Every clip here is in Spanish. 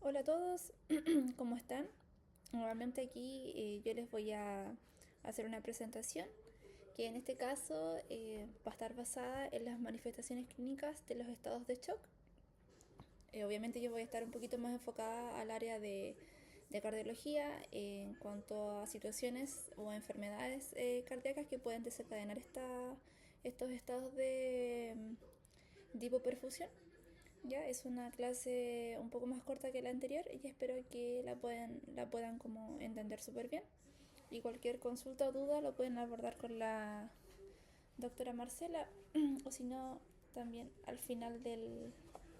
Hola a todos, ¿cómo están? Nuevamente aquí yo les voy a hacer una presentación que en este caso va a estar basada en las manifestaciones clínicas de los estados de shock. Obviamente yo voy a estar un poquito más enfocada al área de cardiología en cuanto a situaciones o enfermedades cardíacas que pueden desencadenar estos estados de hipoperfusión. Ya es una clase un poco más corta que la anterior y espero que la puedan como entender súper bien. Y cualquier consulta o duda lo pueden abordar con la doctora Marcela o si no, también al final de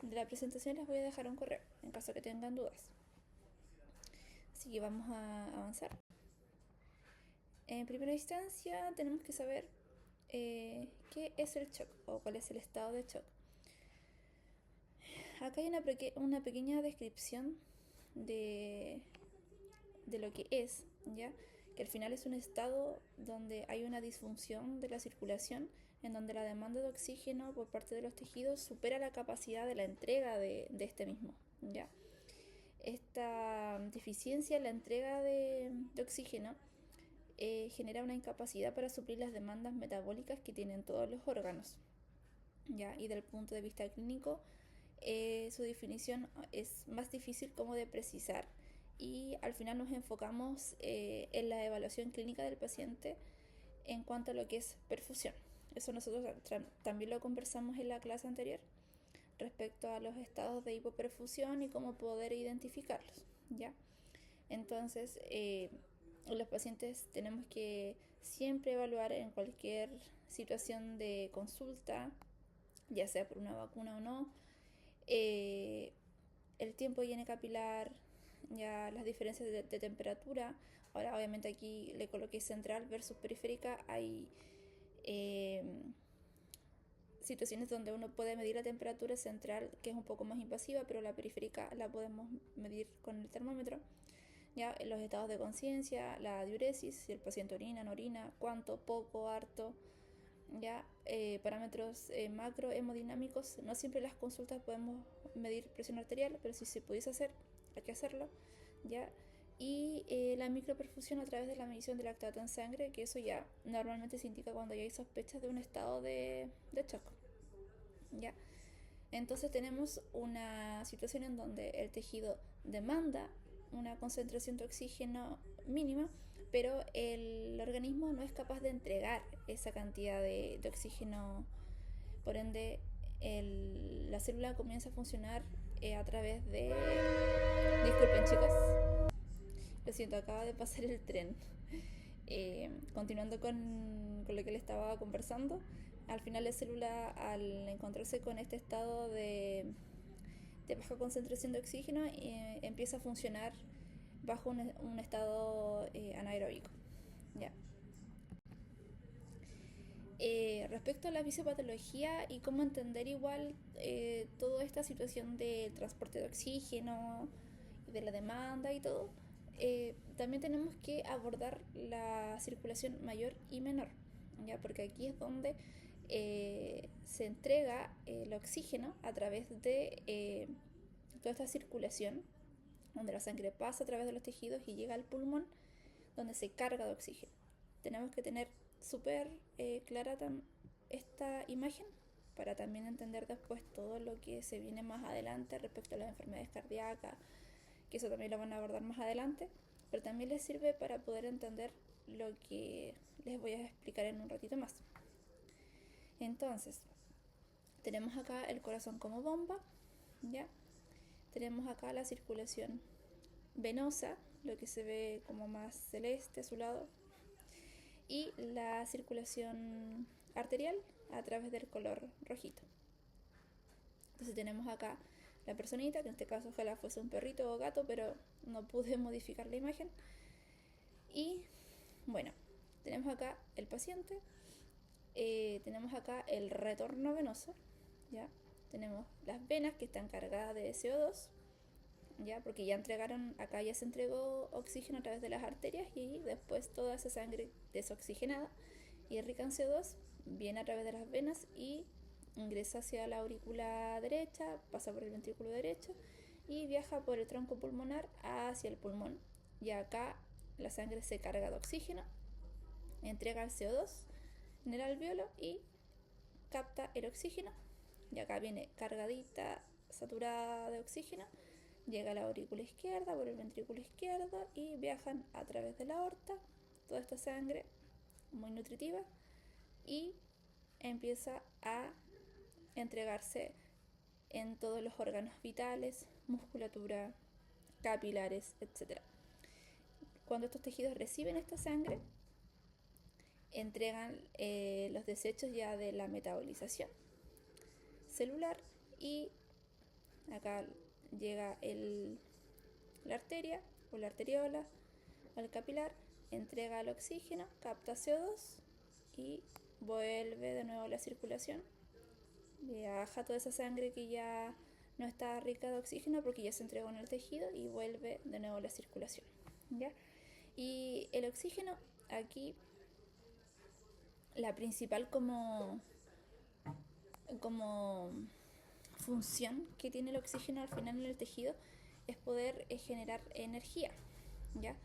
la presentación les voy a dejar un correo en caso que tengan dudas. Así que vamos a avanzar. En primera instancia tenemos que saber qué es el shock o cuál es el estado de shock. Acá hay una pequeña descripción de, de lo que es, ¿ya? Que al final es un estado donde hay una disfunción de la circulación, en donde la demanda de oxígeno por parte de los tejidos supera la capacidad de la entrega de este mismo, ¿ya? Esta deficiencia en la entrega de oxígeno genera una incapacidad para suplir las demandas metabólicas que tienen todos los órganos, ¿ya? Y del punto de vista clínico, su definición es más difícil como de precisar y al final nos enfocamos en la evaluación clínica del paciente en cuanto a lo que es perfusión. Eso nosotros también lo conversamos en la clase anterior respecto a los estados de hipoperfusión y cómo poder identificarlos, ¿ya? Entonces, los pacientes tenemos que siempre evaluar en cualquier situación de consulta, ya sea por una vacuna o no, eh, el tiempo de higiene capilar, ya las diferencias de temperatura. Ahora obviamente aquí le coloqué central versus periférica. Hay eh, situaciones donde uno puede medir la temperatura central, que es un poco más invasiva, pero la periférica la podemos medir con el termómetro. Ya en los estados de conciencia, la diuresis, si el paciente orina, no orina, cuánto, poco, harto, ya parámetros macro hemodinámicos. No siempre en las consultas podemos medir presión arterial, pero si se pudiese hacer, hay que hacerlo, ya. Y la microperfusión a través de la medición del lactato en sangre, que eso ya normalmente se indica cuando ya hay sospechas de un estado de shock, ya. Entonces tenemos una situación en donde el tejido demanda una concentración de oxígeno mínima, pero el organismo no es capaz de entregar esa cantidad de oxígeno. Por ende, la célula comienza a funcionar a través de... Disculpen chicos, lo siento, acaba de pasar el tren. Continuando con lo que le estaba conversando, al final la célula, al encontrarse con este estado de baja concentración de oxígeno, empieza a funcionar bajo un estado anaeróbico. Ya. Respecto a la fisiopatología y cómo entender igual toda esta situación del transporte de oxígeno, de la demanda y todo, también tenemos que abordar la circulación mayor y menor, ¿ya? Porque aquí es donde se entrega el oxígeno a través de toda esta circulación, donde la sangre pasa a través de los tejidos y llega al pulmón, donde se carga de oxígeno. Tenemos que tener súper clara esta imagen para también entender después todo lo que se viene más adelante respecto a las enfermedades cardíacas, que eso también lo van a abordar más adelante, pero también les sirve para poder entender lo que les voy a explicar en un ratito más. Entonces, tenemos acá el corazón como bomba, ¿ya? Tenemos acá la circulación venosa, lo que se ve como más celeste a su lado, y la circulación arterial a través del color rojito. Entonces tenemos acá la personita, que en este caso ojalá fuese un perrito o gato, pero no pude modificar la imagen. Y bueno, tenemos acá el paciente, tenemos acá el retorno venoso, ¿ya? Tenemos las venas que están cargadas de CO2, ¿ya? Porque ya entregaron, acá ya se entregó oxígeno a través de las arterias y después toda esa sangre desoxigenada y rica en CO2 viene a través de las venas y ingresa hacia la aurícula derecha, pasa por el ventrículo derecho y viaja por el tronco pulmonar hacia el pulmón. Y acá la sangre se carga de oxígeno, entrega el CO2 en el alveolo y capta el oxígeno. Y acá viene cargadita, saturada de oxígeno, llega a la aurícula izquierda por el ventrículo izquierdo y viajan a través de la aorta toda esta sangre muy nutritiva y empieza a entregarse en todos los órganos vitales, musculatura, capilares, etc. Cuando estos tejidos reciben esta sangre, entregan los desechos ya de la metabolización celular y acá llega la arteria o la arteriola al capilar, entrega el oxígeno, capta CO2 y vuelve de nuevo a la circulación. Viaja toda esa sangre que ya no está rica de oxígeno porque ya se entregó en el tejido y vuelve de nuevo a la circulación. ¿Ya? Y el oxígeno aquí, la principal como función que tiene el oxígeno al final en el tejido es poder generar energía, ¿ya?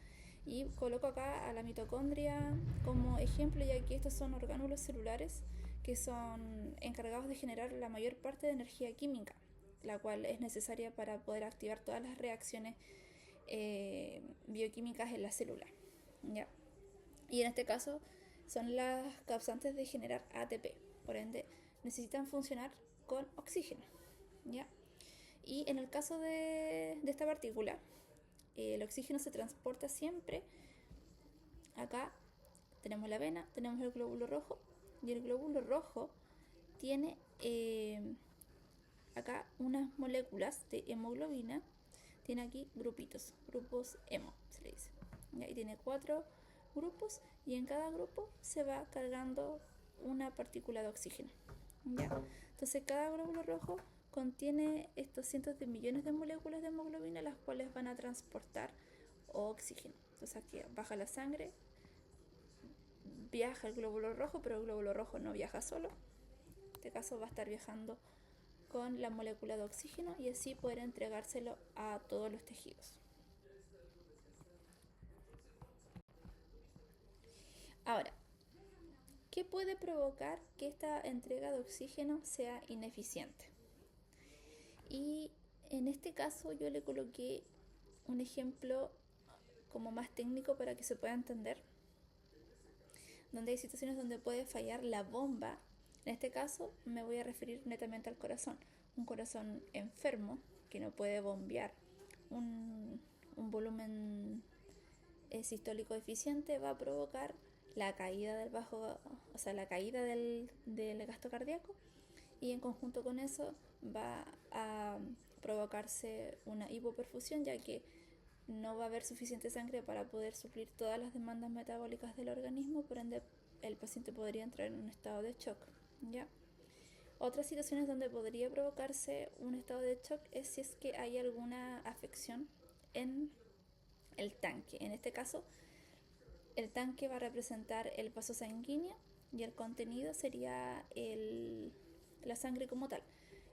Y coloco acá a la mitocondria como ejemplo, ya que estos son orgánulos celulares que son encargados de generar la mayor parte de energía química, la cual es necesaria para poder activar todas las reacciones bioquímicas en la célula, ¿ya? Y en este caso son las causantes de generar ATP, por ende necesitan funcionar con oxígeno, ¿ya? Y en el caso de esta partícula, el oxígeno se transporta siempre. Acá tenemos la vena, tenemos el glóbulo rojo, y el glóbulo rojo tiene acá unas moléculas de hemoglobina, tiene aquí grupos hemo, se le dice. ¿Ya? Y tiene 4 grupos, y en cada grupo se va cargando una partícula de oxígeno. ¿Ya? Entonces cada glóbulo rojo contiene estos cientos de millones de moléculas de hemoglobina, las cuales van a transportar oxígeno. Entonces aquí baja la sangre, viaja el glóbulo rojo, pero el glóbulo rojo no viaja solo. En este caso va a estar viajando con la molécula de oxígeno y así poder entregárselo a todos los tejidos. Ahora, ¿qué puede provocar que esta entrega de oxígeno sea ineficiente? Y en este caso yo le coloqué un ejemplo como más técnico para que se pueda entender, donde hay situaciones donde puede fallar la bomba. En este caso me voy a referir netamente al corazón. Un corazón enfermo que no puede bombear un volumen sistólico eficiente va a provocar la caída la caída del gasto cardíaco, y en conjunto con eso va a provocarse una hipoperfusión, ya que no va a haber suficiente sangre para poder suplir todas las demandas metabólicas del organismo, por ende el paciente podría entrar en un estado de shock, ¿ya? Otras situaciones donde podría provocarse un estado de shock es si es que hay alguna afección en el tanque. En este caso, el tanque va a representar el vaso sanguíneo y el contenido sería la sangre como tal.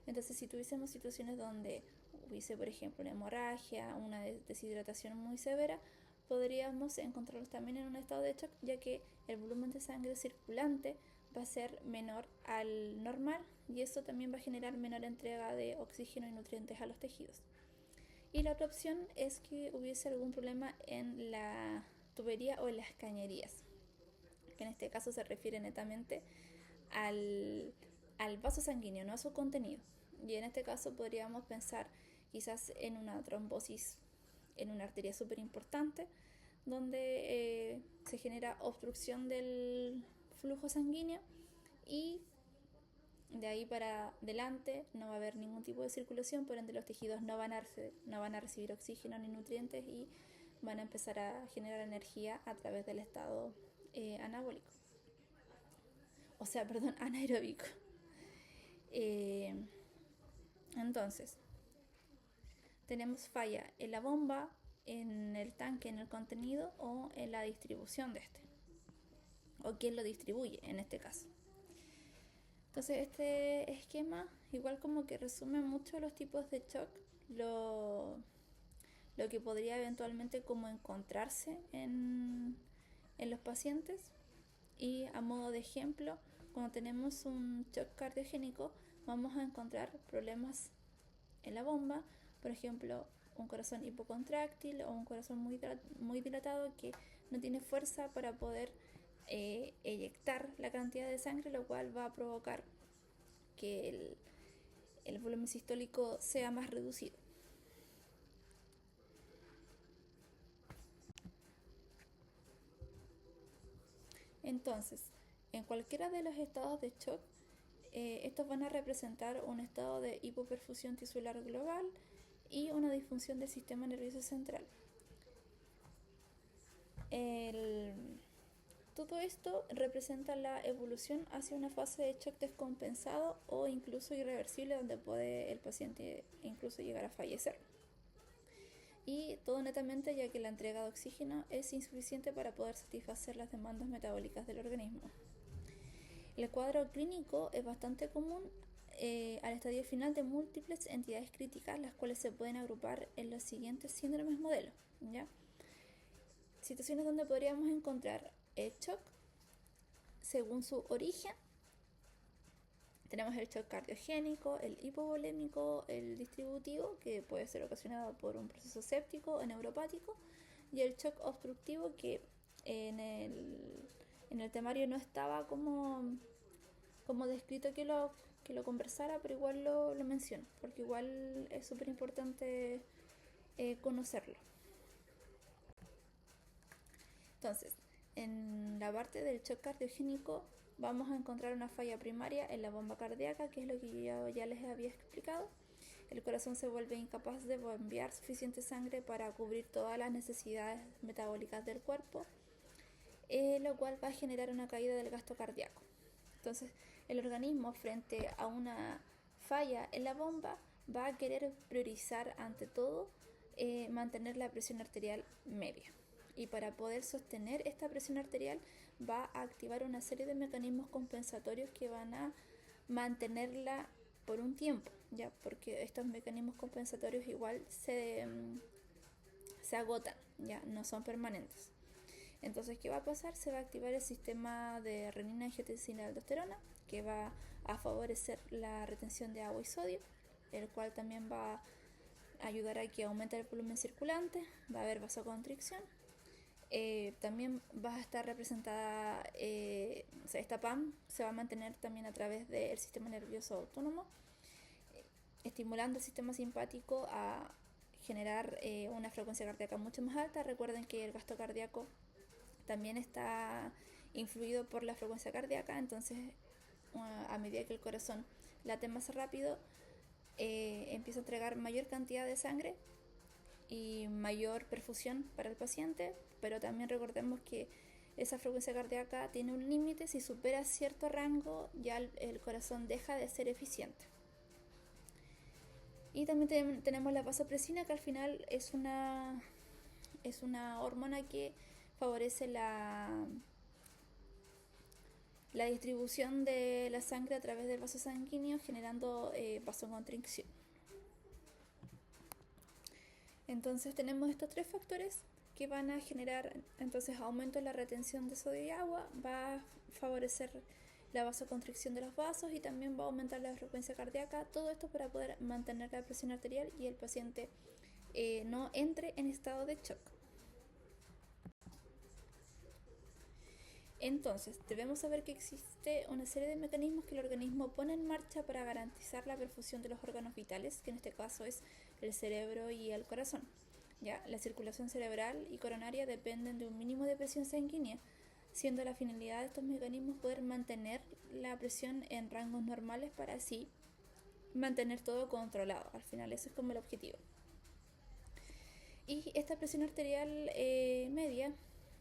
Entonces, si tuviésemos situaciones donde hubiese, por ejemplo, una hemorragia, una deshidratación muy severa, podríamos encontrarnos también en un estado de shock, ya que el volumen de sangre circulante va a ser menor al normal, y eso también va a generar menor entrega de oxígeno y nutrientes a los tejidos. Y la otra opción es que hubiese algún problema en la tubería o en las cañerías, que en este caso se refiere netamente al vaso sanguíneo, no a su contenido. Y en este caso podríamos pensar quizás en una trombosis en una arteria súper importante, donde se genera obstrucción del flujo sanguíneo, y de ahí para adelante no va a haber ningún tipo de circulación, por ende los tejidos no van a recibir oxígeno ni nutrientes y van a empezar a generar energía a través del estado anabólico. Anaeróbico. Entonces, tenemos falla en la bomba, en el tanque, en el contenido o en la distribución de este, o quién lo distribuye en este caso. Entonces este esquema igual como que resume mucho los tipos de shock, lo que podría eventualmente como encontrarse en los pacientes. Y a modo de ejemplo, cuando tenemos un shock cardiogénico, vamos a encontrar problemas en la bomba, por ejemplo, un corazón hipocontráctil o un corazón muy dilatado que no tiene fuerza para poder eyectar la cantidad de sangre, lo cual va a provocar que el volumen sistólico sea más reducido. Entonces, en cualquiera de los estados de shock, estos van a representar un estado de hipoperfusión tisular global y una disfunción del sistema nervioso central. Todo esto representa la evolución hacia una fase de shock descompensado o incluso irreversible, donde puede el paciente incluso llegar a fallecer. Y todo netamente ya que la entrega de oxígeno es insuficiente para poder satisfacer las demandas metabólicas del organismo. El cuadro clínico es bastante común al estadio final de múltiples entidades críticas, las cuales se pueden agrupar en los siguientes síndromes modelo, ¿ya? Situaciones donde podríamos encontrar el shock según su origen. Tenemos el shock cardiogénico, el hipovolémico, el distributivo, que puede ser ocasionado por un proceso séptico o neuropático, y el shock obstructivo, que en el temario no estaba como descrito que lo conversara, pero igual lo menciono, porque igual es súper importante conocerlo. Entonces, en la parte del shock cardiogénico vamos a encontrar una falla primaria en la bomba cardíaca, que es lo que yo ya les había explicado. El corazón se vuelve incapaz de bombear suficiente sangre para cubrir todas las necesidades metabólicas del cuerpo, lo cual va a generar una caída del gasto cardíaco. Entonces, el organismo, frente a una falla en la bomba, va a querer priorizar ante todo mantener la presión arterial media. Y para poder sostener esta presión arterial va a activar una serie de mecanismos compensatorios que van a mantenerla por un tiempo, ¿ya? Porque estos mecanismos compensatorios igual se agotan, ya no son permanentes. Entonces, ¿qué va a pasar? Se va a activar el sistema de renina, angiotensina y aldosterona, que va a favorecer la retención de agua y sodio, el cual también va a ayudar a que aumente el volumen circulante, va a haber vasoconstricción. También va a estar representada, esta PAM se va a mantener también a través del sistema nervioso autónomo, estimulando el sistema simpático a generar una frecuencia cardíaca mucho más alta. Recuerden que el gasto cardíaco también está influido por la frecuencia cardíaca, entonces a medida que el corazón late más rápido, empieza a entregar mayor cantidad de sangre y mayor perfusión para el paciente, pero también recordemos que esa frecuencia cardíaca tiene un límite. Si supera cierto rango, ya el corazón deja de ser eficiente. Y también tenemos la vasopresina, que al final es una hormona que favorece la distribución de la sangre a través del vaso sanguíneo, generando vasoconstricción. Entonces tenemos estos tres factores que van a generar entonces aumento en la retención de sodio y agua, va a favorecer la vasoconstricción de los vasos y también va a aumentar la frecuencia cardíaca. Todo esto para poder mantener la presión arterial y el paciente no entre en estado de shock. Entonces, debemos saber que existe una serie de mecanismos que el organismo pone en marcha para garantizar la perfusión de los órganos vitales, que en este caso es el cerebro y el corazón. ¿Ya? La circulación cerebral y coronaria dependen de un mínimo de presión sanguínea, siendo la finalidad de estos mecanismos poder mantener la presión en rangos normales para así mantener todo controlado. Al final ese es como el objetivo. Y esta presión arterial media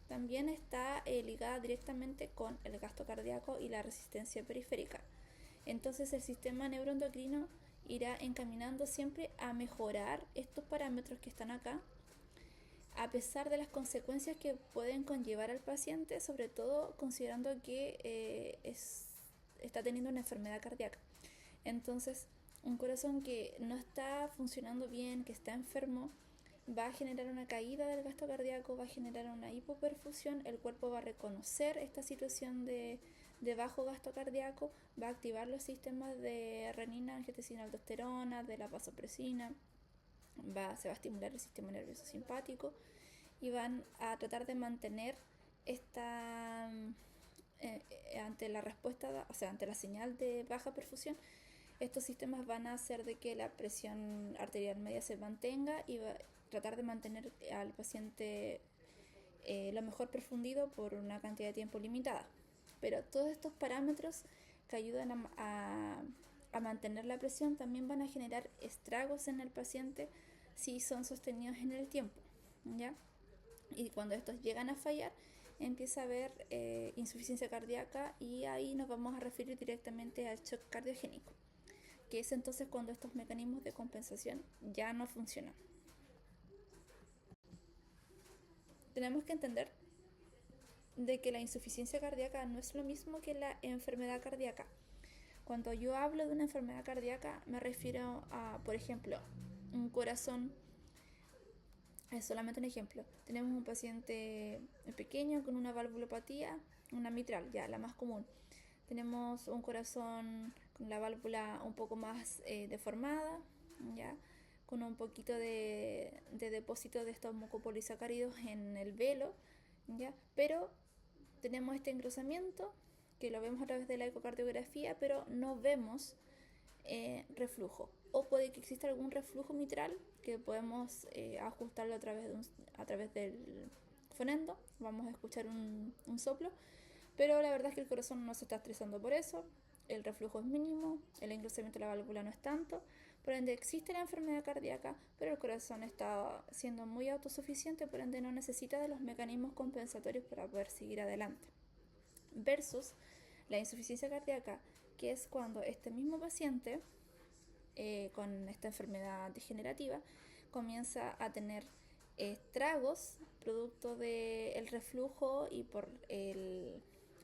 también está ligada directamente con el gasto cardíaco y la resistencia periférica. Entonces el sistema neuroendocrino irá encaminando siempre a mejorar estos parámetros que están acá, a pesar de las consecuencias que pueden conllevar al paciente, sobre todo considerando que está teniendo una enfermedad cardíaca. Entonces, un corazón que no está funcionando bien, que está enfermo, va a generar una caída del gasto cardíaco, va a generar una hipoperfusión, el cuerpo va a reconocer esta situación de bajo gasto cardíaco, va a activar los sistemas de renina, angiotensina, aldosterona, de la vasopresina, se va a estimular el sistema nervioso simpático y van a tratar de mantener esta ante la respuesta, o sea, ante la señal de baja perfusión. Estos sistemas van a hacer de que la presión arterial media se mantenga y va a tratar de mantener al paciente lo mejor perfundido por una cantidad de tiempo limitada. Pero todos estos parámetros que ayudan a mantener la presión también van a generar estragos en el paciente si son sostenidos en el tiempo, ¿ya? Y cuando estos llegan a fallar, empieza a haber insuficiencia cardíaca y ahí nos vamos a referir directamente al shock cardiogénico, que es entonces cuando estos mecanismos de compensación ya no funcionan. Tenemos que entender de que la insuficiencia cardíaca no es lo mismo que la enfermedad cardíaca. Cuando yo hablo de una enfermedad cardíaca me refiero a, por ejemplo, un corazón. Es solamente un ejemplo. Tenemos un paciente pequeño con una valvulopatía, una mitral, ya la más común. Tenemos un corazón con la válvula un poco más deformada, ya con un poquito de depósito de estos mucopolisacáridos en el velo, ya, pero tenemos este engrosamiento que lo vemos a través de la ecocardiografía, pero no vemos reflujo, o puede que exista algún reflujo mitral que podemos ajustarlo a través del fonendo. Vamos a escuchar un soplo, pero la verdad es que el corazón no se está estresando por eso, el reflujo es mínimo, el engrosamiento de la válvula no es tanto, por ende existe la enfermedad cardíaca, pero el corazón está siendo muy autosuficiente, por ende no necesita de los mecanismos compensatorios para poder seguir adelante. Versus la insuficiencia cardíaca, que es cuando este mismo paciente con esta enfermedad degenerativa comienza a tener estragos producto del reflujo y por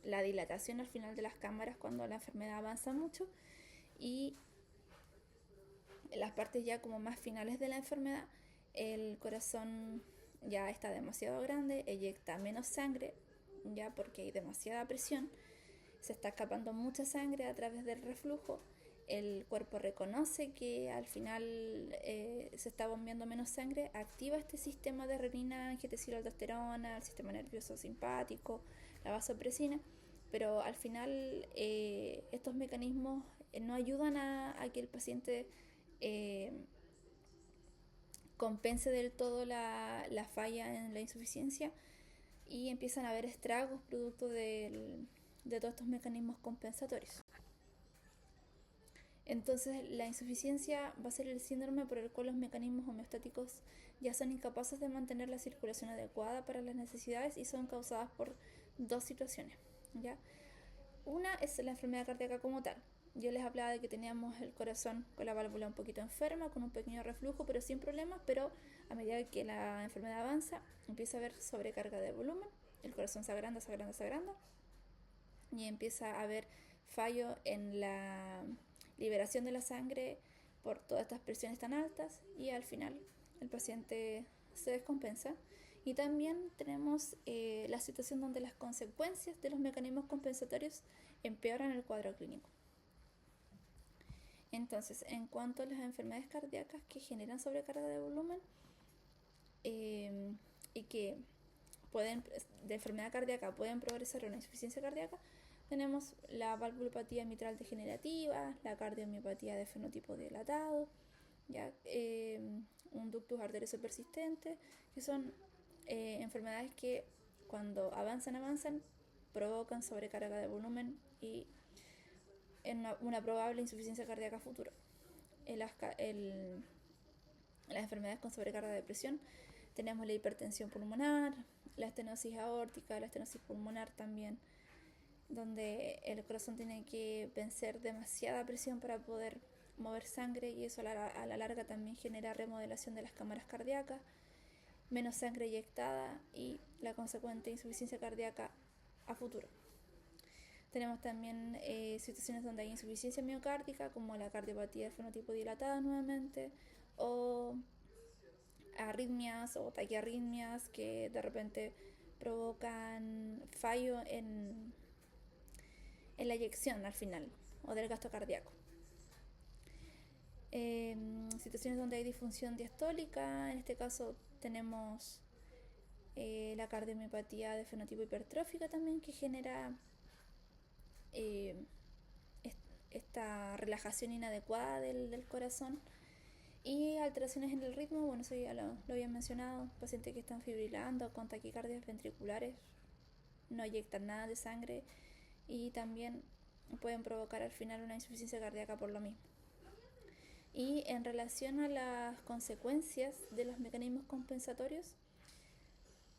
la dilatación al final de las cámaras cuando la enfermedad avanza mucho, y las partes ya como más finales de la enfermedad el corazón ya está demasiado grande, eyecta menos sangre ya porque hay demasiada presión, se está escapando mucha sangre a través del reflujo, el cuerpo reconoce que al final se está bombeando menos sangre, activa este sistema de renina, angiotensina, aldosterona, el sistema nervioso simpático, la vasopresina, pero al final estos mecanismos no ayudan a que el paciente compense del todo la falla en la insuficiencia y empiezan a haber estragos producto de todos estos mecanismos compensatorios. Entonces la insuficiencia va a ser el síndrome por el cual los mecanismos homeostáticos ya son incapaces de mantener la circulación adecuada para las necesidades y son causadas por dos situaciones, ¿ya? Una es la enfermedad cardíaca como tal. Yo les hablaba de que teníamos el corazón con la válvula un poquito enferma, con un pequeño reflujo, pero sin problemas, pero a medida que la enfermedad avanza, empieza a haber sobrecarga de volumen, el corazón se agranda y empieza a haber fallo en la liberación de la sangre por todas estas presiones tan altas y al final el paciente se descompensa. Y también tenemos la situación donde las consecuencias de los mecanismos compensatorios empeoran el cuadro clínico. Entonces, en cuanto a las enfermedades cardíacas que generan sobrecarga de volumen y que de enfermedad cardíaca pueden progresar a una insuficiencia cardíaca, tenemos la valvulopatía mitral degenerativa, la cardiomiopatía de fenotipo dilatado, ¿ya? Un ductus arterioso persistente, que son enfermedades que cuando avanzan, provocan sobrecarga de volumen y una probable insuficiencia cardíaca futura. Las enfermedades con sobrecarga de presión tenemos la hipertensión pulmonar, la estenosis aórtica, la estenosis pulmonar también, donde el corazón tiene que vencer demasiada presión para poder mover sangre y eso a la larga también genera remodelación de las cámaras cardíacas, menos sangre eyectada y la consecuente insuficiencia cardíaca a futuro. Tenemos también situaciones donde hay insuficiencia miocárdica, como la cardiopatía de fenotipo dilatado nuevamente, o arritmias o taquiarritmias que de repente provocan fallo en la eyección al final o del gasto cardíaco. Situaciones donde hay disfunción diastólica, en este caso tenemos la cardiomiopatía de fenotipo hipertrófico también, que genera esta relajación inadecuada del corazón, y alteraciones en el ritmo. Bueno, eso ya lo había mencionado, pacientes que están fibrilando con taquicardias ventriculares, no eyectan nada de sangre y también pueden provocar al final una insuficiencia cardíaca por lo mismo. Y en relación a las consecuencias de los mecanismos compensatorios,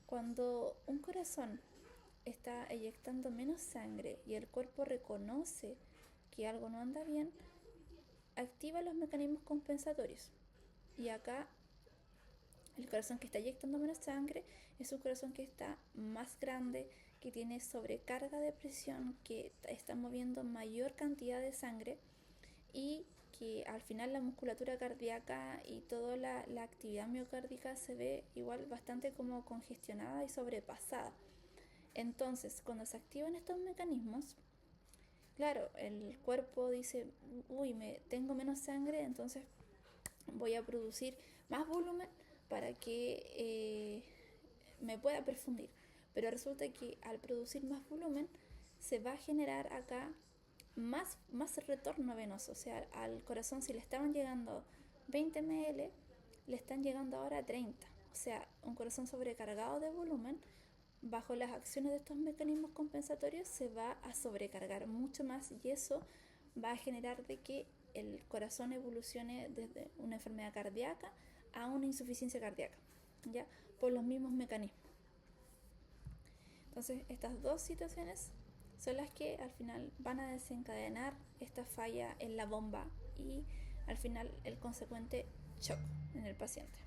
cuando un corazón está eyectando menos sangre y el cuerpo reconoce que algo no anda bien, activa los mecanismos compensatorios. Y acá el corazón que está eyectando menos sangre es un corazón que está más grande, que tiene sobrecarga de presión, que está moviendo mayor cantidad de sangre, y que al final la musculatura cardíaca y toda la actividad miocárdica se ve igual bastante como congestionada y sobrepasada. Entonces, cuando se activan estos mecanismos, claro, el cuerpo dice, uy, tengo menos sangre, entonces voy a producir más volumen para que me pueda perfundir. Pero resulta que al producir más volumen se va a generar acá más retorno venoso. O sea, al corazón, si le estaban llegando 20 ml, le están llegando ahora 30. O sea, un corazón sobrecargado de volumen, bajo las acciones de estos mecanismos compensatorios, se va a sobrecargar mucho más, y eso va a generar de que el corazón evolucione desde una enfermedad cardíaca a una insuficiencia cardíaca, ¿ya? Por los mismos mecanismos. Entonces, estas dos situaciones son las que al final van a desencadenar esta falla en la bomba y al final el consecuente shock en el paciente.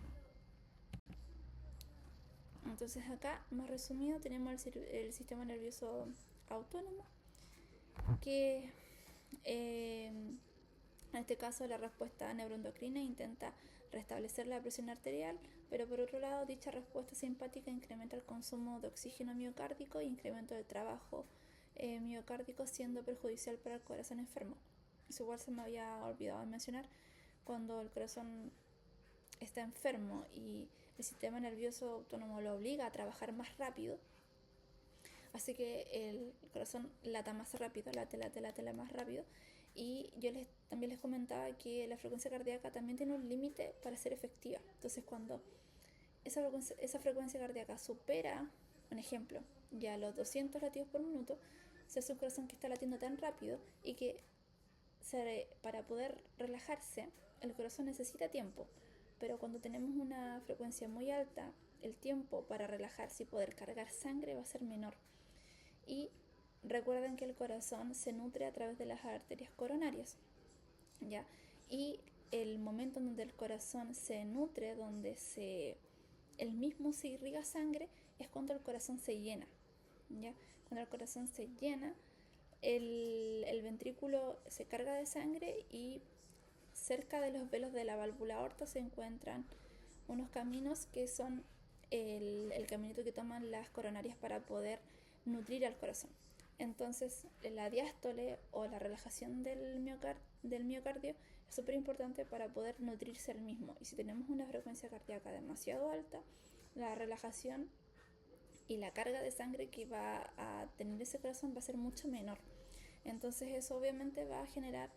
Entonces acá, más resumido, tenemos el sistema nervioso autónomo, que en este caso la respuesta neuroendocrina intenta restablecer la presión arterial, pero por otro lado dicha respuesta simpática incrementa el consumo de oxígeno miocárdico e incremento del trabajo miocárdico, siendo perjudicial para el corazón enfermo. Eso igual se me había olvidado de mencionar. Cuando el corazón está enfermo y el sistema nervioso autónomo lo obliga a trabajar más rápido, así que el corazón lata más rápido, late más rápido. Y yo también les comentaba que la frecuencia cardíaca también tiene un límite para ser efectiva. Entonces, cuando esa frecuencia cardíaca supera, un ejemplo, ya los 200 latidos por minuto, se hace un corazón que está latiendo tan rápido y que para poder relajarse, el corazón necesita tiempo. Pero cuando tenemos una frecuencia muy alta, el tiempo para relajarse y poder cargar sangre va a ser menor. Y recuerden que el corazón se nutre a través de las arterias coronarias, ¿ya? Y el momento en donde el corazón se nutre, donde él mismo se irriga sangre, es cuando el corazón se llena, ¿ya? Cuando el corazón se llena, el ventrículo se carga de sangre, y cerca de los velos de la válvula aorta se encuentran unos caminos que son el caminito que toman las coronarias para poder nutrir al corazón. Entonces, la diástole o la relajación del miocardio es súper importante para poder nutrirse el mismo. Y si tenemos una frecuencia cardíaca demasiado alta, la relajación y la carga de sangre que va a tener ese corazón va a ser mucho menor. Entonces, eso obviamente va a generar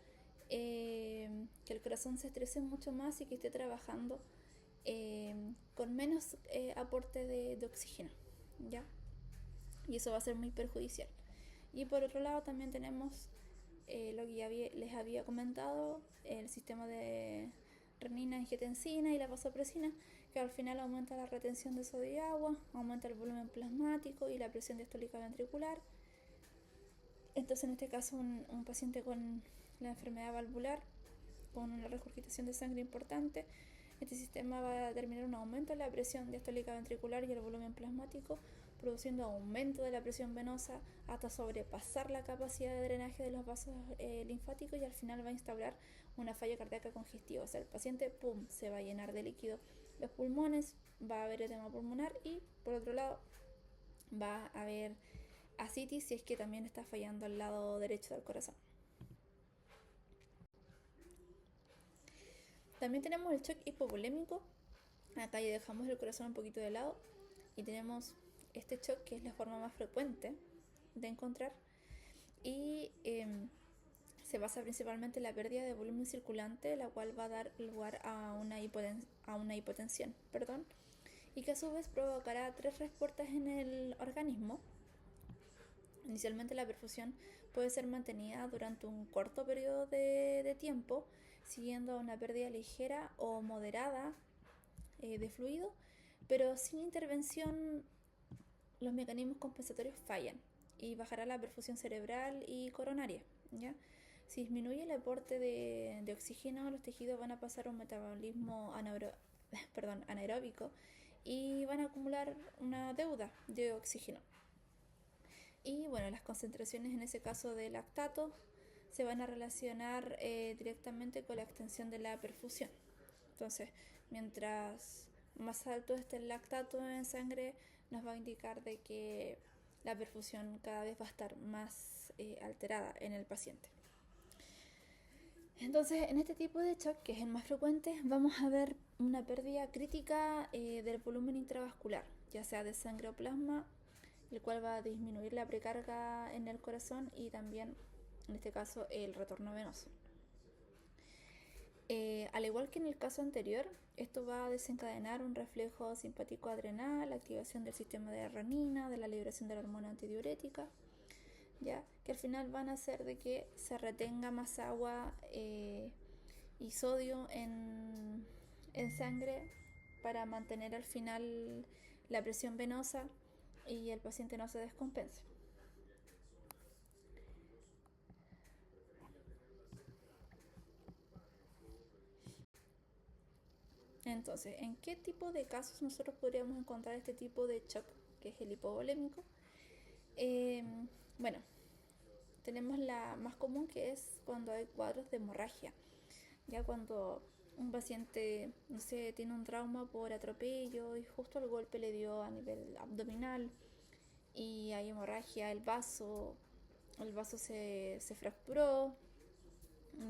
que el corazón se estrese mucho más y que esté trabajando con menos aporte de oxígeno, ¿ya? Y eso va a ser muy perjudicial. Y por otro lado también tenemos lo que ya les había comentado, el sistema de renina, angiotensina y la vasopresina, que al final aumenta la retención de sodio y agua, aumenta el volumen plasmático y la presión diastólica ventricular. Entonces, en este caso, un paciente con la enfermedad valvular, con una regurgitación de sangre importante, este sistema va a determinar un aumento en la presión diastólica ventricular y el volumen plasmático, produciendo aumento de la presión venosa hasta sobrepasar la capacidad de drenaje de los vasos linfáticos, y al final va a instaurar una falla cardíaca congestiva. O sea, el paciente se va a llenar de líquido los pulmones, va a haber edema pulmonar y por otro lado va a haber ascitis si es que también está fallando al lado derecho del corazón. También tenemos el shock hipovolémico. Acá ya dejamos el corazón un poquito de lado y tenemos este shock que es la forma más frecuente de encontrar y se basa principalmente en la pérdida de volumen circulante, la cual va a dar lugar a una hipotensión, y que a su vez provocará tres respuestas en el organismo. Inicialmente la perfusión puede ser mantenida durante un corto periodo de tiempo, siguiendo una pérdida ligera o moderada de fluido, pero sin intervención los mecanismos compensatorios fallan y bajará la perfusión cerebral y coronaria, ¿ya? Si disminuye el aporte de oxígeno, los tejidos van a pasar a un metabolismo anaeróbico y van a acumular una deuda de oxígeno. Y bueno, las concentraciones en ese caso de lactato se van a relacionar directamente con la extensión de la perfusión. Entonces, mientras más alto esté el lactato en sangre, nos va a indicar de que la perfusión cada vez va a estar más alterada en el paciente. Entonces, en este tipo de shock, que es el más frecuente, vamos a ver una pérdida crítica del volumen intravascular, ya sea de sangre o plasma, el cual va a disminuir la precarga en el corazón y también, en este caso, el retorno venoso. Al igual que en el caso anterior, esto va a desencadenar un reflejo simpático adrenal, la activación del sistema de renina, de la liberación de la hormona antidiurética, ¿ya? Que al final van a hacer de que se retenga más agua y sodio en sangre para mantener al final la presión venosa y el paciente no se descompense. Entonces, ¿en qué tipo de casos nosotros podríamos encontrar este tipo de shock, que es el hipovolémico? Bueno, tenemos la más común, que es cuando hay cuadros de hemorragia, ya cuando un paciente, no sé, tiene un trauma por atropello y justo el golpe le dio a nivel abdominal y hay hemorragia, el vaso se fracturó,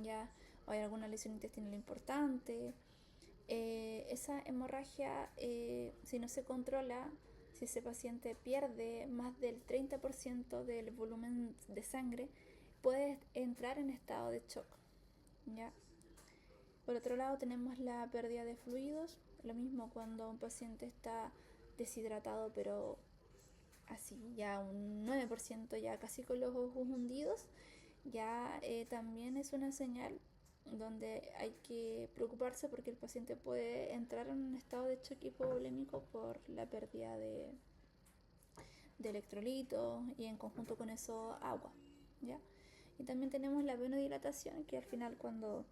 ya, o hay alguna lesión intestinal importante. Esa hemorragia, si no se controla, si ese paciente pierde más del 30% del volumen de sangre, puede entrar en estado de shock, ¿ya? Por otro lado, tenemos la pérdida de fluidos, lo mismo cuando un paciente está deshidratado, pero así, ya un 9%, ya casi con los ojos hundidos, ya también es una señal donde hay que preocuparse porque el paciente puede entrar en un estado de shock hipovolémico por la pérdida de electrolitos y en conjunto con eso agua, ¿ya? Y también tenemos la venodilatación, que al final cuando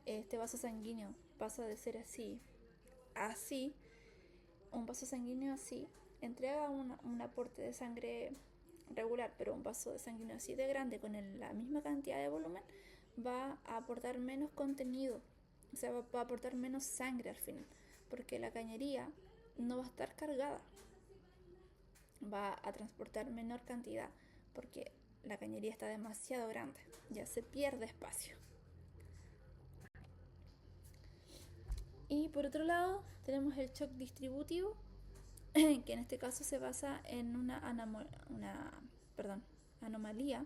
este vaso sanguíneo pasa de ser así, un vaso sanguíneo así entrega un aporte de sangre regular, pero un vaso sanguíneo así de grande con la misma cantidad de volumen va a aportar menos contenido, o sea, va a aportar menos sangre al final, porque la cañería no va a estar cargada, va a transportar menor cantidad, porque la cañería está demasiado grande, ya se pierde espacio. Y por otro lado, tenemos el shock distributivo, que en este caso se basa en una anomalía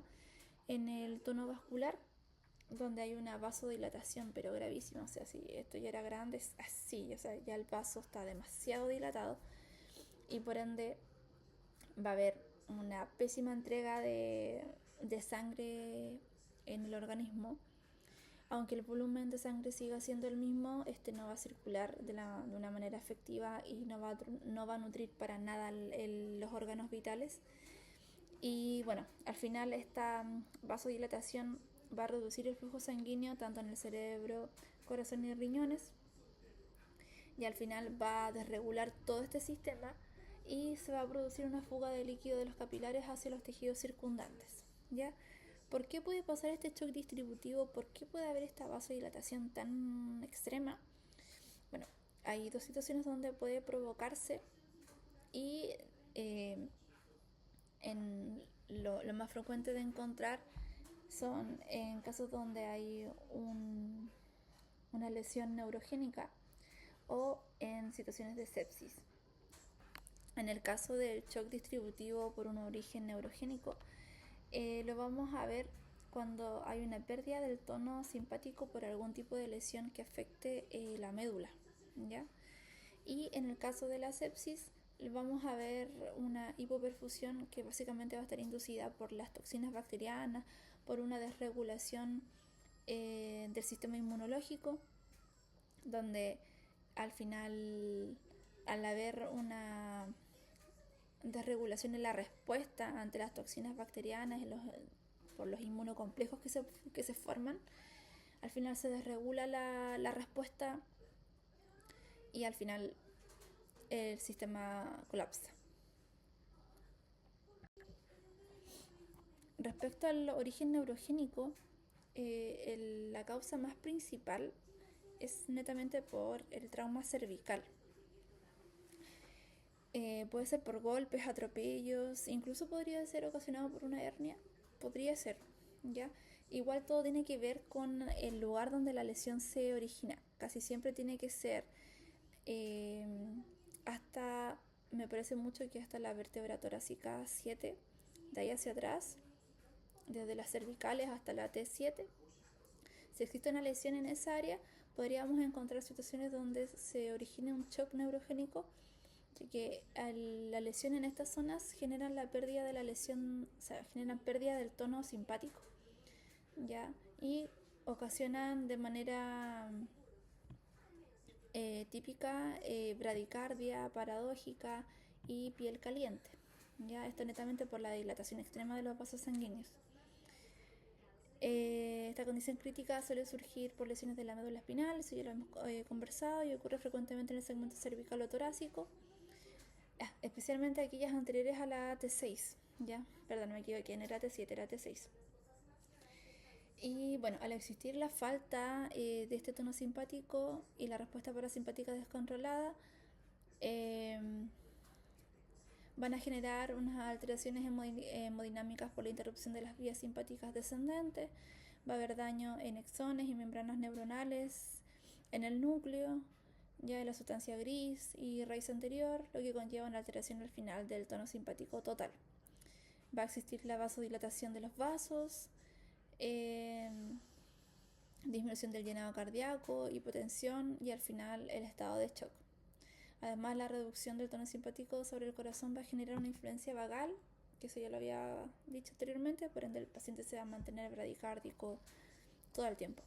en el tono vascular, donde hay una vasodilatación, pero gravísima. O sea, si esto ya era grande, es así, o sea, ya el vaso está demasiado dilatado y por ende va a haber una pésima entrega de sangre en el organismo. Aunque el volumen de sangre siga siendo el mismo, este no va a circular de una manera efectiva y no va a nutrir para nada los órganos vitales. Y bueno, al final esta vasodilatación va a reducir el flujo sanguíneo tanto en el cerebro, corazón y riñones, y al final va a desregular todo este sistema y se va a producir una fuga de líquido de los capilares hacia los tejidos circundantes, ¿ya? ¿Por qué puede pasar este shock distributivo? ¿Por qué puede haber esta vasodilatación tan extrema? Bueno, hay dos situaciones donde puede provocarse y lo más frecuente de encontrar son en casos donde hay una lesión neurogénica o en situaciones de sepsis. En el caso del shock distributivo por un origen neurogénico, lo vamos a ver cuando hay una pérdida del tono simpático por algún tipo de lesión que afecte la médula, ¿ya? Y en el caso de la sepsis, vamos a ver una hipoperfusión que básicamente va a estar inducida por las toxinas bacterianas, por una desregulación del sistema inmunológico, donde al final, al haber una desregulación en la respuesta ante las toxinas bacterianas por los inmunocomplejos que se forman, al final se desregula la respuesta y al final el sistema colapsa. Respecto al origen neurogénico, la causa más principal es netamente por el trauma cervical. Puede ser por golpes, atropellos, incluso podría ser ocasionado por una hernia, podría ser, ¿ya? Igual todo tiene que ver con el lugar donde la lesión se origina. Casi siempre tiene que ser hasta, me parece mucho que hasta la vértebra torácica 7, de ahí hacia atrás, desde las cervicales hasta la T7. Si existe una lesión en esa área, podríamos encontrar situaciones donde se origine un shock neurogénico, que la lesión en estas zonas generan la pérdida de la lesión, o sea, generan pérdida del tono simpático, ¿ya? Y ocasionan de manera típica bradicardia, paradójica y piel caliente, ¿ya? Esto netamente por la dilatación extrema de los vasos sanguíneos. Esta condición crítica suele surgir por lesiones de la médula espinal, eso ya lo hemos conversado, y ocurre frecuentemente en el segmento cervical o torácico, especialmente aquellas anteriores a la T6, ¿ya? Perdón, me equivoqué, no era T7, era T6. Y bueno, al existir la falta de este tono simpático y la respuesta parasimpática descontrolada, van a generar unas alteraciones hemodinámicas por la interrupción de las vías simpáticas descendentes. Va a haber daño en exones y membranas neuronales en el núcleo, ya de la sustancia gris y raíz anterior, lo que conlleva una alteración al final del tono simpático total. Va a existir la vasodilatación de los vasos, disminución del llenado cardíaco, hipotensión y al final el estado de shock. Además, la reducción del tono simpático sobre el corazón va a generar una influencia vagal, que eso ya lo había dicho anteriormente, por ende el paciente se va a mantener bradicárdico todo el tiempo.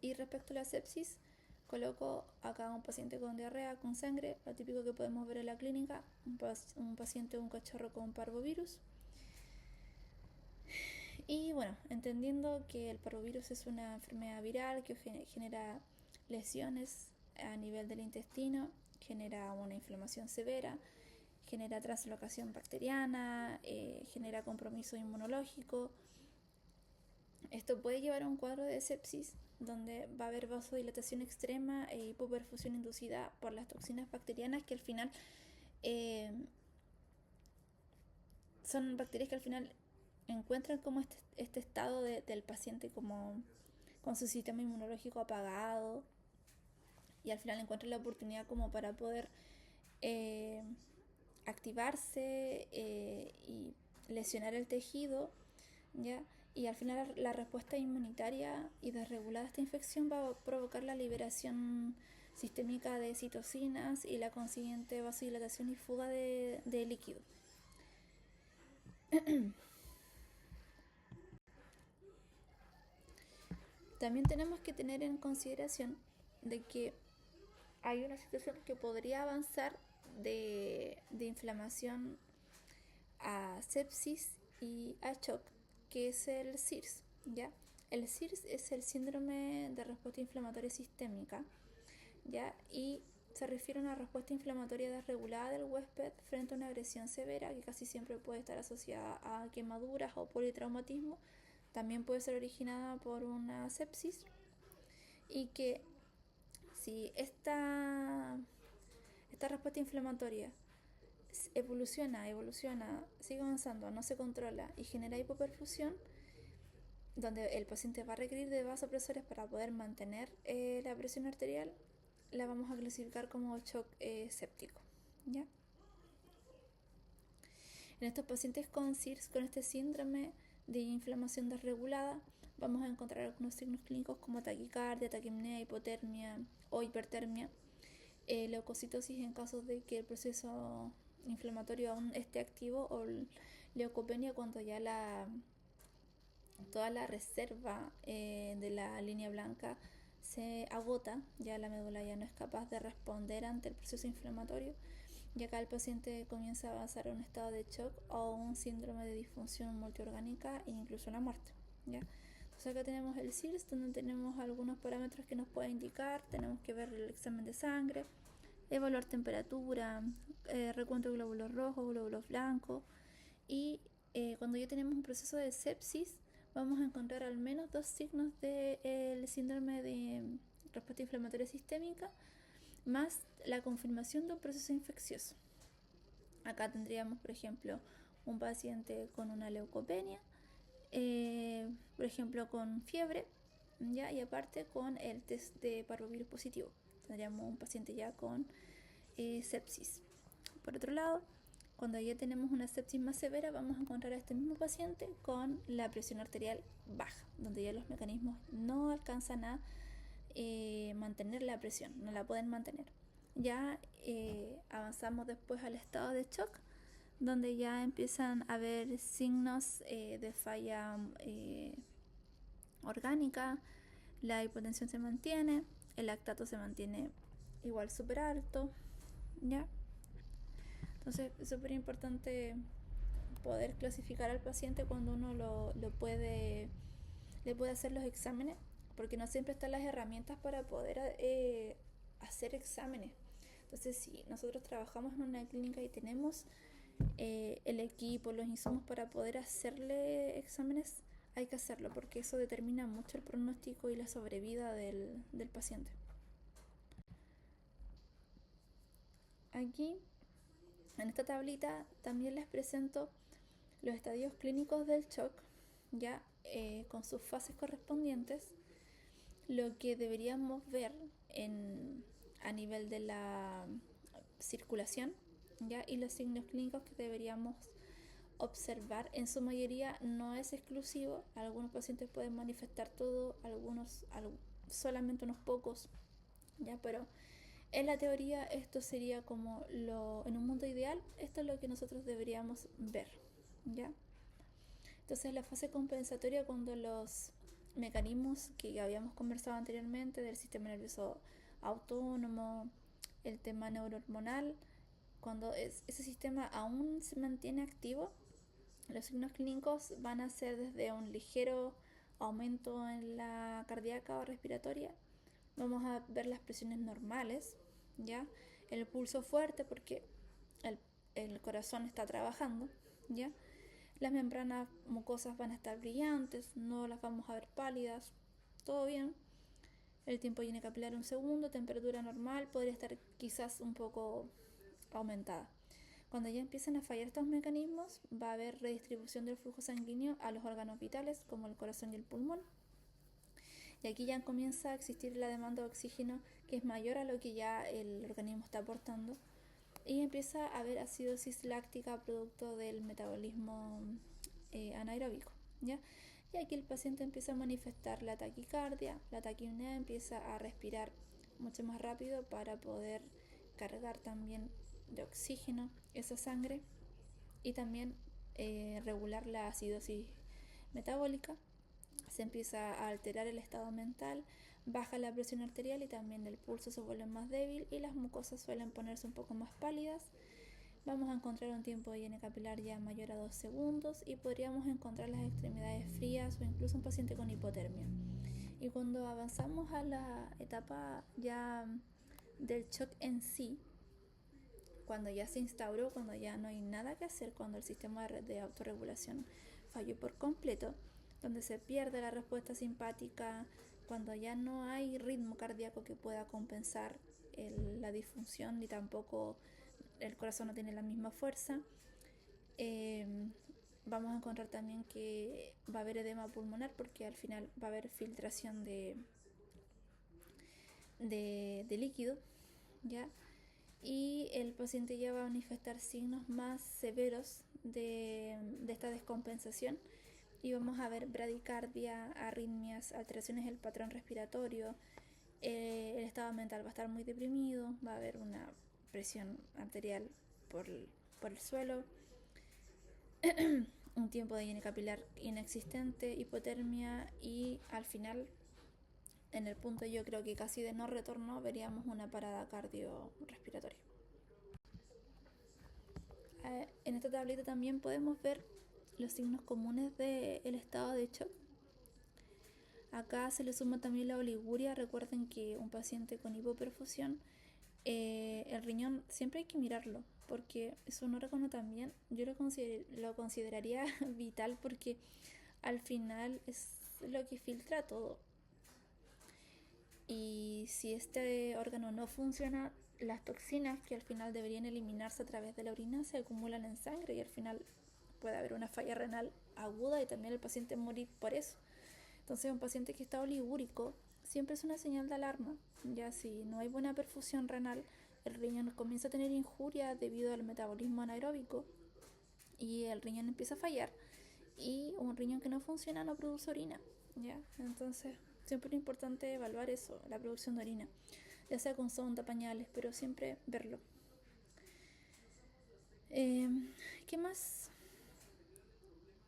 Y respecto a la sepsis, coloco acá un paciente con diarrea, con sangre, lo típico que podemos ver en la clínica, un paciente, un cachorro con parvovirus. Y bueno, entendiendo que el parvovirus es una enfermedad viral que genera lesiones a nivel del intestino, genera una inflamación severa, genera translocación bacteriana, genera compromiso inmunológico. Esto puede llevar a un cuadro de sepsis donde va a haber vasodilatación extrema e hipoperfusión inducida por las toxinas bacterianas que al final son bacterias que al final encuentran como este estado del paciente como con su sistema inmunológico apagado y al final encuentran la oportunidad como para poder activarse y lesionar el tejido, ¿ya? Y al final la respuesta inmunitaria y desregulada a esta infección va a provocar la liberación sistémica de citocinas y la consiguiente vasodilatación y fuga de líquido. También tenemos que tener en consideración de que hay una situación que podría avanzar de inflamación a sepsis y a shock, que es el SIRS, ¿ya? El SIRS es el síndrome de respuesta inflamatoria sistémica, ¿ya? Y se refiere a una respuesta inflamatoria desregulada del huésped frente a una agresión severa que casi siempre puede estar asociada a quemaduras o politraumatismo. También puede ser originada por una sepsis y que si esta respuesta inflamatoria evoluciona, sigue avanzando, no se controla y genera hipoperfusión, donde el paciente va a requerir de vasopresores para poder mantener la presión arterial, la vamos a clasificar como shock séptico, ¿ya? En estos pacientes con SIRS, con este síndrome de inflamación desregulada, vamos a encontrar algunos signos clínicos como taquicardia, taquipnea, hipotermia o hipertermia, leucocitosis en caso de que el proceso inflamatorio aún esté activo, o leucopenia cuando ya toda la reserva de la línea blanca se agota, ya la médula ya no es capaz de responder ante el proceso inflamatorio, y acá el paciente comienza a avanzar a un estado de shock o un síndrome de disfunción multiorgánica e incluso la muerte, ¿ya? Entonces acá tenemos el SIRS, donde tenemos algunos parámetros que nos puede indicar. Tenemos que ver el examen de sangre, evaluar temperatura, recuento de glóbulos rojos, glóbulos blancos, y cuando ya tenemos un proceso de sepsis, vamos a encontrar al menos 2 signos del síndrome de respuesta inflamatoria sistémica, más la confirmación de un proceso infeccioso. Acá tendríamos, por ejemplo, un paciente con una leucopenia, por ejemplo, con fiebre, ¿ya? Y aparte con el test de parvovirus positivo. Tendríamos un paciente ya con sepsis. Por otro lado, cuando ya tenemos una sepsis más severa, vamos a encontrar a este mismo paciente con la presión arterial baja, donde ya los mecanismos no alcanzan a mantener la presión, no la pueden mantener. Ya avanzamos después al estado de shock, donde ya empiezan a haber signos de falla orgánica, la hipotensión se mantiene, el lactato se mantiene igual súper alto, ¿ya? Entonces es súper importante poder clasificar al paciente cuando uno le puede hacer los exámenes, porque no siempre están las herramientas para poder hacer exámenes. Entonces, si nosotros trabajamos en una clínica y tenemos el equipo, los insumos para poder hacerle exámenes, hay que hacerlo, porque eso determina mucho el pronóstico y la sobrevida del paciente. Aquí, en esta tablita, también les presento los estadios clínicos del shock, ya con sus fases correspondientes, lo que deberíamos ver a nivel de la circulación, ¿ya? Y los signos clínicos que deberíamos observar. En su mayoría no es exclusivo, algunos pacientes pueden manifestar todo, algunos solamente unos pocos, ¿ya? Pero en la teoría esto sería como en un mundo ideal, esto es lo que nosotros deberíamos ver, ¿ya? Entonces la fase compensatoria, cuando los mecanismos que habíamos conversado anteriormente del sistema nervioso autónomo, el tema neurohormonal, cuando ese sistema aún se mantiene activo, los signos clínicos van a ser desde un ligero aumento en la cardíaca o respiratoria. Vamos a ver las presiones normales, ¿ya? El pulso fuerte, porque el corazón está trabajando, ¿ya? Las membranas mucosas van a estar brillantes, no las vamos a ver pálidas, todo bien. El tiempo lleno capilar 1 segundo, temperatura normal, podría estar quizás un poco aumentada. Cuando ya empiezan a fallar estos mecanismos, va a haber redistribución del flujo sanguíneo a los órganos vitales, como el corazón y el pulmón. Y aquí ya comienza a existir la demanda de oxígeno, que es mayor a lo que ya el organismo está aportando. Y empieza a haber acidosis láctica producto del metabolismo anaeróbico, ¿ya? Y aquí el paciente empieza a manifestar la taquicardia, la taquipnea, empieza a respirar mucho más rápido para poder cargar también de oxígeno esa sangre, y también regular la acidosis metabólica. Se empieza a alterar el estado mental, baja la presión arterial y también el pulso se vuelve más débil y las mucosas suelen ponerse un poco más pálidas. Vamos a encontrar un tiempo de lleno capilar ya mayor a 2 segundos y podríamos encontrar las extremidades frías o incluso un paciente con hipotermia. Y cuando avanzamos a la etapa ya del shock en sí, cuando ya se instauró, cuando ya no hay nada que hacer, cuando el sistema de autorregulación falló por completo, donde se pierde la respuesta simpática, cuando ya no hay ritmo cardíaco que pueda compensar la disfunción, ni tampoco el corazón no tiene la misma fuerza, vamos a encontrar también que va a haber edema pulmonar, porque al final va a haber filtración de líquido, ¿ya? Y el paciente ya va a manifestar signos más severos de esta descompensación, y vamos a ver bradicardia, arritmias, alteraciones del patrón respiratorio. El estado mental va a estar muy deprimido, va a haber una presión arterial por el suelo, un tiempo de higiene capilar inexistente, hipotermia, y al final, en el punto yo creo que casi de no retorno, veríamos una parada cardiorrespiratoria. En esta tablita también podemos ver los signos comunes del estado de shock. Acá se le suma también la oliguria. Recuerden que un paciente con hipoperfusión, el riñón siempre hay que mirarlo, porque es un órgano también, yo lo consideraría vital, porque al final es lo que filtra todo. Y si este órgano no funciona, las toxinas que al final deberían eliminarse a través de la orina se acumulan en sangre, y al final puede haber una falla renal aguda y también el paciente morir por eso. Entonces, un paciente que está oligúrico siempre es una señal de alarma. Ya si no hay buena perfusión renal, el riñón comienza a tener injuria debido al metabolismo anaeróbico, y el riñón empieza a fallar, y un riñón que no funciona no produce orina, ¿ya? Entonces, siempre es importante evaluar eso, la producción de orina, ya sea con sonda, pañales, pero siempre verlo. ¿Qué más?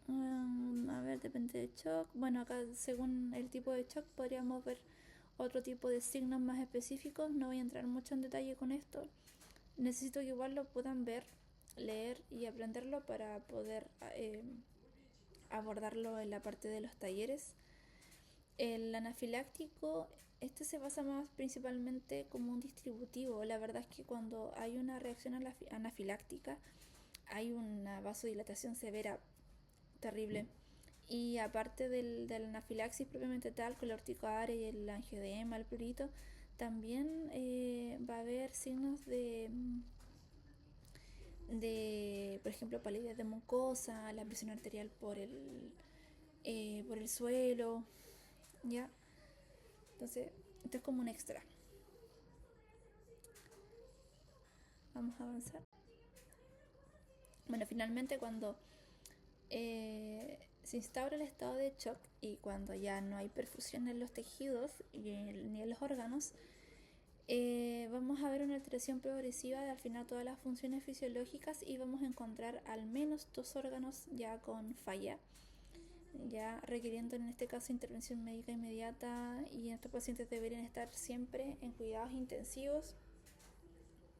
A ver, depende del shock. Bueno, acá según el tipo de shock podríamos ver otro tipo de signos más específicos. No voy a entrar mucho en detalle con esto. Necesito que igual lo puedan ver, leer y aprenderlo para poder abordarlo en la parte de los talleres. El anafiláctico, este se basa más principalmente como un distributivo. La verdad es que cuando hay una reacción anafiláctica hay una vasodilatación severa, terrible. Y aparte de la anafilaxis propiamente tal, con la urticaria y el angioedema, el prurito, también va a haber signos por ejemplo, palidez de mucosa, la presión arterial por el suelo, ¿ya? Entonces, esto es como un extra. Vamos a avanzar. Bueno, finalmente cuando se instaura el estado de shock y cuando ya no hay perfusión en los tejidos ni en los órganos, vamos a ver una alteración progresiva de al final todas las funciones fisiológicas, y vamos a encontrar al menos 2 órganos ya con falla, ya requiriendo en este caso intervención médica inmediata, y estos pacientes deberían estar siempre en cuidados intensivos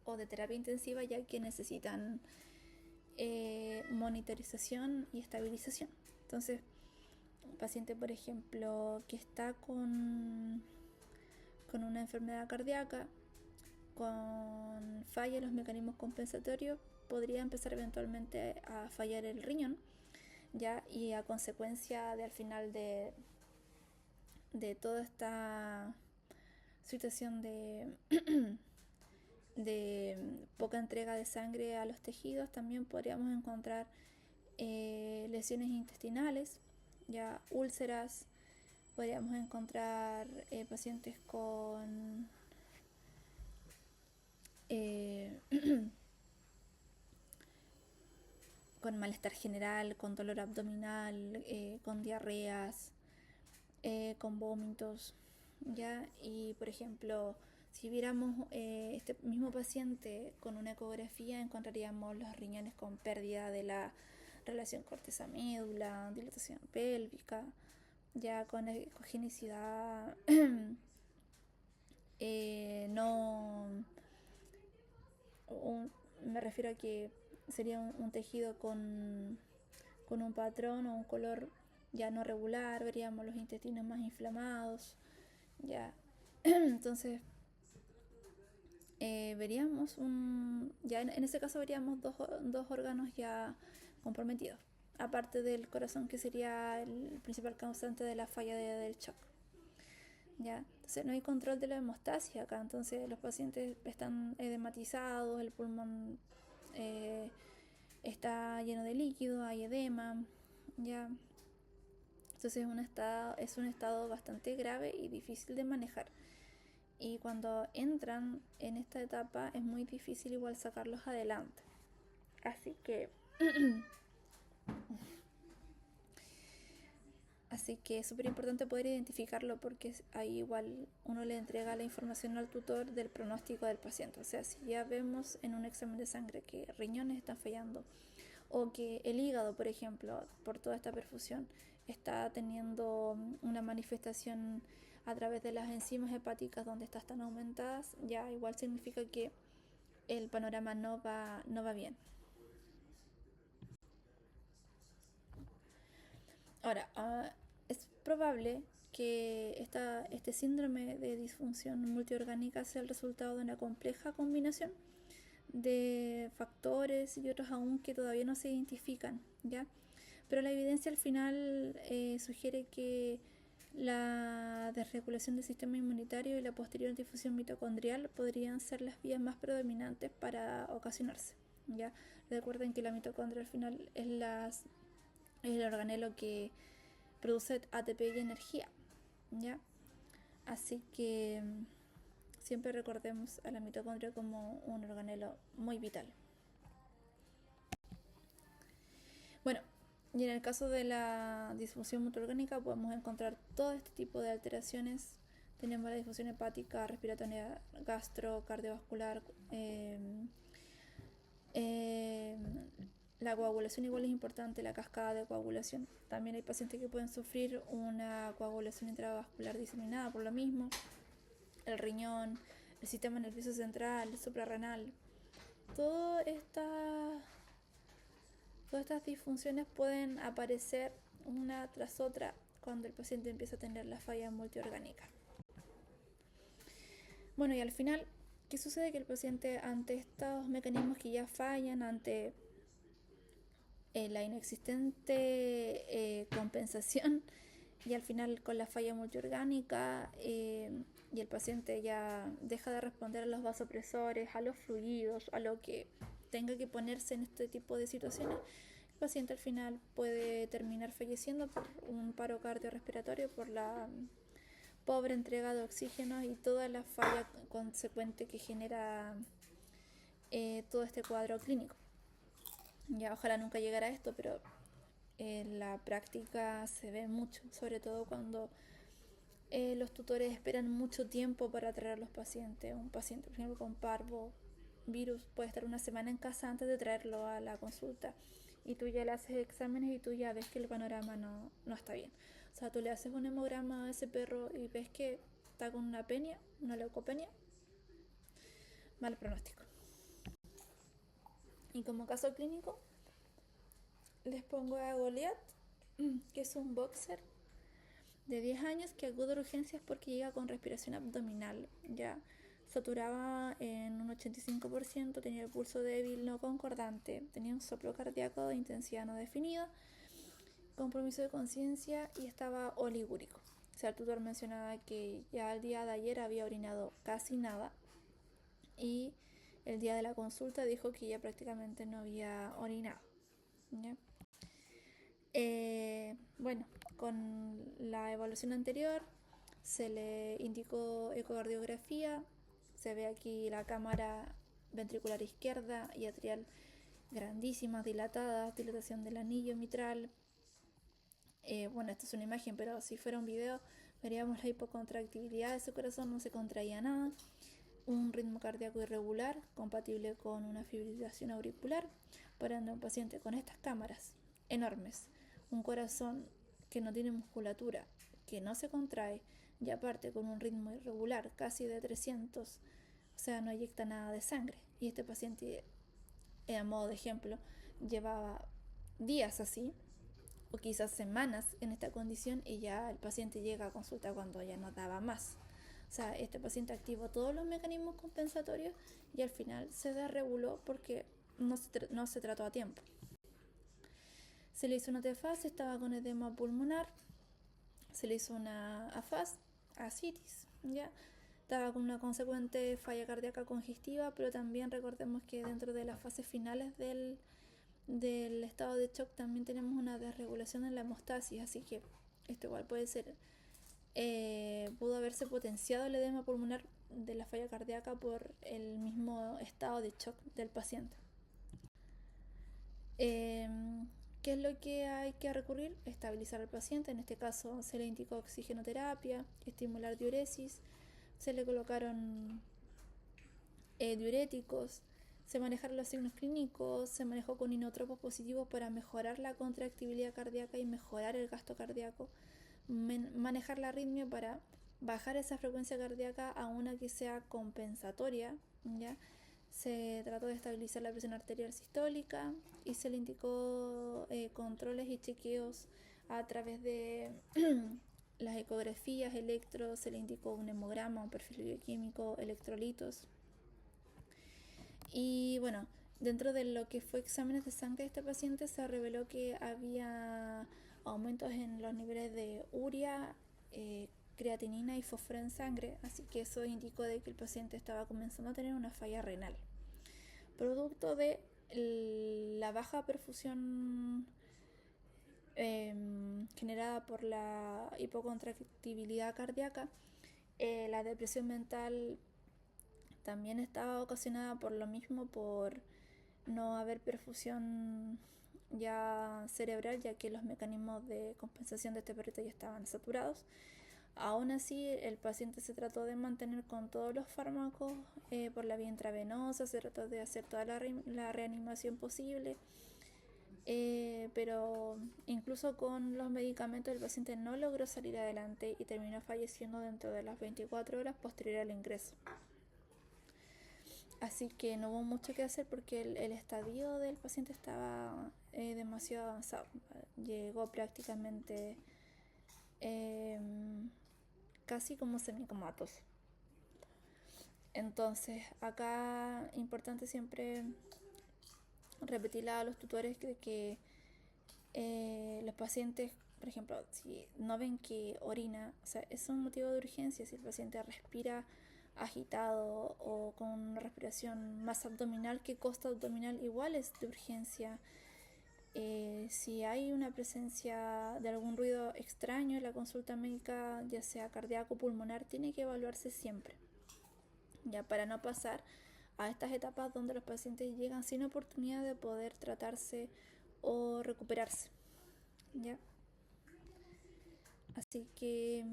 o de terapia intensiva, ya que necesitan monitorización y estabilización. Entonces, un paciente, por ejemplo, que está con una enfermedad cardíaca, con falla en los mecanismos compensatorios, podría empezar eventualmente a fallar el riñón, ya, y a consecuencia de al final de toda esta situación de poca entrega de sangre a los tejidos, también podríamos encontrar lesiones intestinales, ya úlceras. Podríamos encontrar pacientes eh, con malestar general, con dolor abdominal, con diarreas, con vómitos, ¿ya? Y por ejemplo, si viéramos este mismo paciente con una ecografía, encontraríamos los riñones con pérdida de la relación corteza-médula, dilatación pélvica, ya con ecogenicidad no... me refiero a que sería un tejido con un patrón o un color ya no regular, veríamos los intestinos más inflamados, ya. Entonces, veríamos ya en ese caso veríamos dos órganos ya comprometidos, aparte del corazón, que sería el principal causante de la falla del shock. ¿ya? Entonces no hay control de la hemostasia acá, entonces los pacientes están edematizados, el pulmón eh, está lleno de líquido, hay edema, ¿ya? Entonces es un estado bastante grave y difícil de manejar. Y cuando entran en esta etapa es muy difícil igual sacarlos adelante. Así que Así que es súper importante poder identificarlo porque ahí igual uno le entrega la información al tutor del pronóstico del paciente. O sea, si ya vemos en un examen de sangre que riñones están fallando o que el hígado, por ejemplo, por toda esta perfusión, está teniendo una manifestación a través de las enzimas hepáticas donde estas están aumentadas, ya igual significa que el panorama no va bien. Ahora, es probable que este síndrome de disfunción multiorgánica sea el resultado de una compleja combinación de factores y otros aún que todavía no se identifican, ¿ya? Pero la evidencia al final sugiere que la desregulación del sistema inmunitario y la posterior difusión mitocondrial podrían ser las vías más predominantes para ocasionarse, ¿ya? Recuerden que la mitocondria al final es el organelo que produce ATP y energía, ¿ya? Así que siempre recordemos a la mitocondria como un organelo muy vital. Bueno, y en el caso de la disfunción multiorgánica podemos encontrar todo este tipo de alteraciones. Tenemos la disfunción hepática, respiratoria, gastro, cardiovascular, la coagulación igual es importante, la cascada de coagulación. También hay pacientes que pueden sufrir una coagulación intravascular diseminada por lo mismo. El riñón, el sistema nervioso central, el suprarrenal. Todas estas disfunciones pueden aparecer una tras otra cuando el paciente empieza a tener la falla multiorgánica. Bueno, y al final, ¿qué sucede? Que el paciente ante estos mecanismos que ya fallan, ante la inexistente compensación y al final con la falla multiorgánica y el paciente ya deja de responder a los vasopresores, a los fluidos, a lo que tenga que ponerse en este tipo de situaciones, el paciente al final puede terminar falleciendo por un paro cardiorrespiratorio, por la pobre entrega de oxígeno y toda la falla consecuente que genera todo este cuadro clínico. Ya ojalá nunca llegara a esto, pero en la práctica se ve mucho, sobre todo cuando los tutores esperan mucho tiempo para traer a los pacientes. Un paciente, por ejemplo, con parvo virus puede estar una semana en casa antes de traerlo a la consulta y tú ya le haces exámenes y tú ya ves que el panorama no está bien. O sea, tú le haces un hemograma a ese perro y ves que está con una penia, una leucopenia, mal pronóstico. Y como caso clínico, les pongo a Goliath, que es un boxer de 10 años que acude a urgencias porque llega con respiración abdominal. Ya saturaba en un 85%, tenía el pulso débil no concordante, tenía un soplo cardíaco de intensidad no definida, compromiso de conciencia y estaba oligúrico. O sea, el tutor mencionaba que ya el día de ayer había orinado casi nada y el día de la consulta dijo que ya prácticamente no había orinado, ¿ya? Bueno, con la evaluación anterior se le indicó ecocardiografía, se ve aquí la cámara ventricular izquierda y atrial grandísimas, dilatadas, dilatación del anillo mitral. Bueno, esto es una imagen, pero si fuera un video veríamos la hipocontractibilidad de su corazón, no se contraía nada, un ritmo cardíaco irregular compatible con una fibrilación auricular, para un paciente con estas cámaras enormes, un corazón que no tiene musculatura, que no se contrae y aparte con un ritmo irregular, casi de 300, o sea, no eyecta nada de sangre. Y este paciente, a modo de ejemplo, llevaba días así, o quizás semanas en esta condición y ya el paciente llega a consulta cuando ya no daba más. O sea, este paciente activó todos los mecanismos compensatorios y al final se desreguló porque no se trató a tiempo. Se le hizo una TFAS, estaba con edema pulmonar, se le hizo una AFAS, ascitis, ¿ya? Estaba con una consecuente falla cardíaca congestiva, pero también recordemos que dentro de las fases finales del estado de shock también tenemos una desregulación en la hemostasis, así que esto igual puede ser, pudo haberse potenciado el edema pulmonar de la falla cardíaca por el mismo estado de shock del paciente. ¿Qué es lo que hay que recurrir? Estabilizar al paciente, en este caso se le indicó oxigenoterapia, estimular diuresis, se le colocaron diuréticos, se manejaron los signos clínicos, se manejó con inotropos positivos para mejorar la contractibilidad cardíaca y mejorar el gasto cardíaco, manejar la arritmia para bajar esa frecuencia cardíaca a una que sea compensatoria, ¿ya? Se trató de estabilizar la presión arterial sistólica y se le indicó controles y chequeos a través de las ecografías, electros, se le indicó un hemograma, un perfil bioquímico, electrolitos. Y bueno, dentro de lo que fue exámenes de sangre de este paciente se reveló que había aumentos en los niveles de urea, creatinina y fósforo en sangre, así que eso indicó de que el paciente estaba comenzando a tener una falla renal, producto de la baja perfusión generada por la hipocontractibilidad cardíaca. La depresión mental también estaba ocasionada por lo mismo, por no haber perfusión ya cerebral, ya que los mecanismos de compensación de este perrito ya estaban saturados. Aún así, el paciente se trató de mantener con todos los fármacos por la vía intravenosa, se trató de hacer toda la reanimación posible, pero incluso con los medicamentos el paciente no logró salir adelante y terminó falleciendo dentro de las 24 horas posterior al ingreso. Así que no hubo mucho que hacer porque el estadio del paciente estaba demasiado avanzado. Llegó prácticamente casi como semicomatos. Entonces, acá importante siempre repetirle a los tutores que los pacientes, por ejemplo, si no ven que orina, o sea, es un motivo de urgencia. Si el paciente respira agitado o con una respiración más abdominal que costa abdominal, igual es de urgencia. Si hay una presencia de algún ruido extraño en la consulta médica, ya sea cardíaco o pulmonar, tiene que evaluarse siempre, ya para no pasar a estas etapas donde los pacientes llegan sin oportunidad de poder tratarse o recuperarse, ¿ya? Así que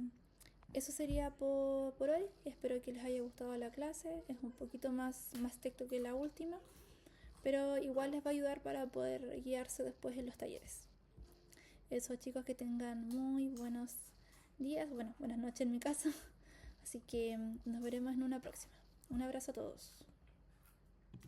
eso sería por hoy. Espero que les haya gustado la clase. Es un poquito más texto que la última, pero igual les va a ayudar para poder guiarse después en los talleres. Eso, chicos, que tengan muy buenos días, bueno, buenas noches en mi caso. Así que nos veremos en una próxima. Un abrazo a todos.